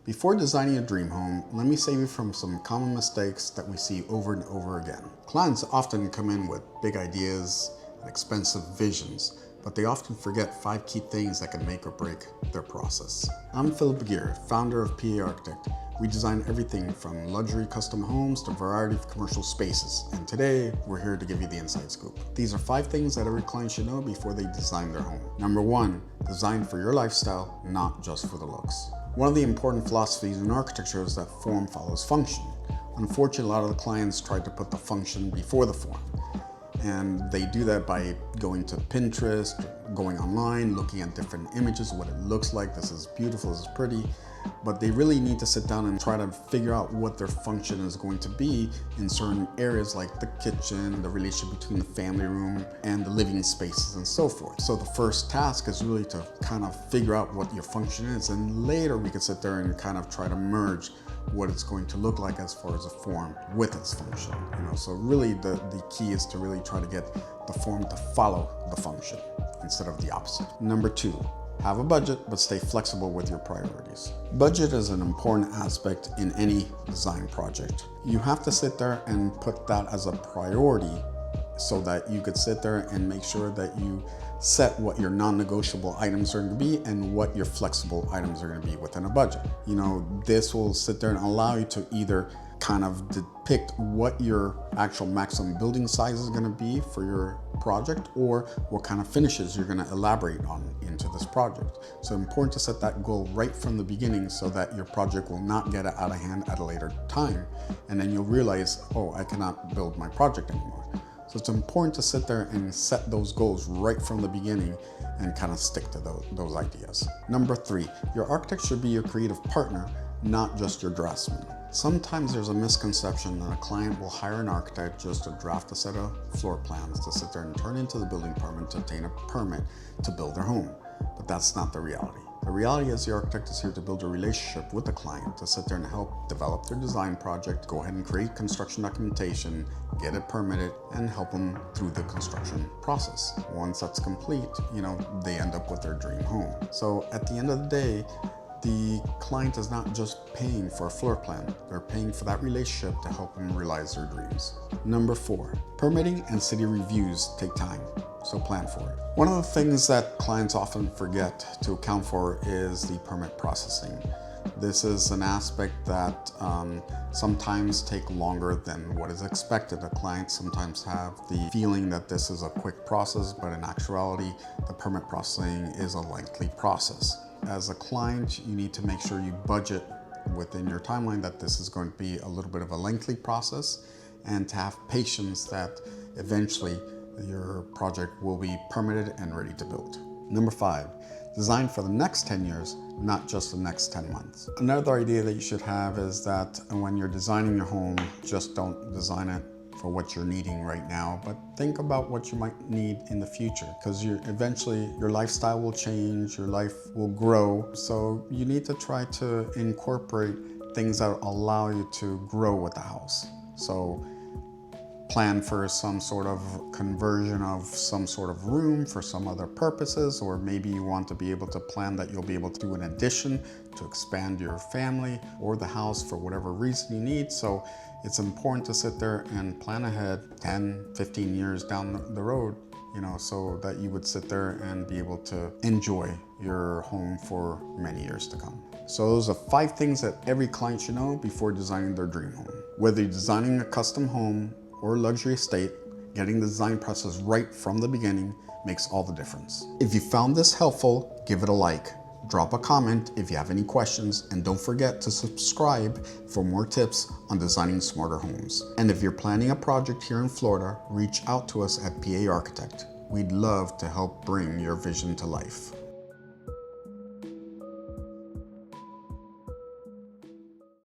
Before designing a dream home, let me save you from some common mistakes that we see over and over again. Clients often come in with big ideas and expensive visions, but they often forget 5 key things that can make or break their process. I'm Philip Aguirre, founder of PA Architect. We design everything from luxury custom homes to a variety of commercial spaces, and today we're here to give you the inside scoop. These are 5 things that every client should know before they design their home. Number 1, design for your lifestyle, not just for the looks. One of the important philosophies in architecture is that form follows function. Unfortunately, a lot of the clients try to put the function before the form. And they do that by going to Pinterest, going online, looking at different images, what it looks like. This is beautiful, this is pretty. But they really need to sit down and try to figure out what their function is going to be in certain areas like the kitchen, the relationship between the family room and the living spaces and so forth. So the first task is really to kind of figure out what your function is, and later we could sit there and kind of try to merge what it's going to look like as far as a form with its function. So really the key is to really try to get the form to follow the function instead of the opposite. Number 2, have a budget, but stay flexible with your priorities. Budget is an important aspect in any design project. You have to sit there and put that as a priority so that you could sit there and make sure that you set what your non-negotiable items are going to be and what your flexible items are going to be within a budget. This will sit there and allow you to either kind of depict what your actual maximum building size is going to be for your project, or what kind of finishes you're going to elaborate on into this project. So important to set that goal right from the beginning so that your project will not get out of hand at a later time, and then you'll realize, oh, I cannot build my project anymore. So it's important to sit there and set those goals right from the beginning and kind of stick to those ideas. Number 3, your architect should be your creative partner, not just your draftsman. Sometimes there's a misconception that a client will hire an architect just to draft a set of floor plans to sit there and turn into the building department to obtain a permit to build their home. But that's not the reality. The reality is the architect is here to build a relationship with the client, to sit there and help develop their design project, go ahead and create construction documentation, get it permitted, and help them through the construction process. Once that's complete, they end up with their dream home. So at the end of the day, the client is not just paying for a floor plan, they're paying for that relationship to help them realize their dreams. Number 4, permitting and city reviews take time, so plan for it. One of the things that clients often forget to account for is the permit processing. This is an aspect that sometimes take longer than what is expected. The clients sometimes have the feeling that this is a quick process, but in actuality, the permit processing is a lengthy process. As a client, you need to make sure you budget within your timeline that this is going to be a little bit of a lengthy process, and to have patience that eventually your project will be permitted and ready to build. Number 5, design for the next 10 years, not just the next 10 months. Another idea that you should have is that when you're designing your home, just don't design it for what you're needing right now, but think about what you might need in the future, because eventually your lifestyle will change, your life will grow, so you need to try to incorporate things that allow you to grow with the house. So plan for some sort of conversion of some sort of room for some other purposes, or maybe you want to be able to plan that you'll be able to do an addition to expand your family or the house for whatever reason you need. So it's important to sit there and plan ahead 10, 15 years down the road, so that you would sit there and be able to enjoy your home for many years to come. So those are 5 things that every client should know before designing their dream home. Whether you're designing a custom home or luxury estate, getting the design process right from the beginning makes all the difference. If you found this helpful, give it a like. Drop a comment if you have any questions, and don't forget to subscribe for more tips on designing smarter homes. And if you're planning a project here in Florida, reach out to us at PA Architect. We'd love to help bring your vision to life.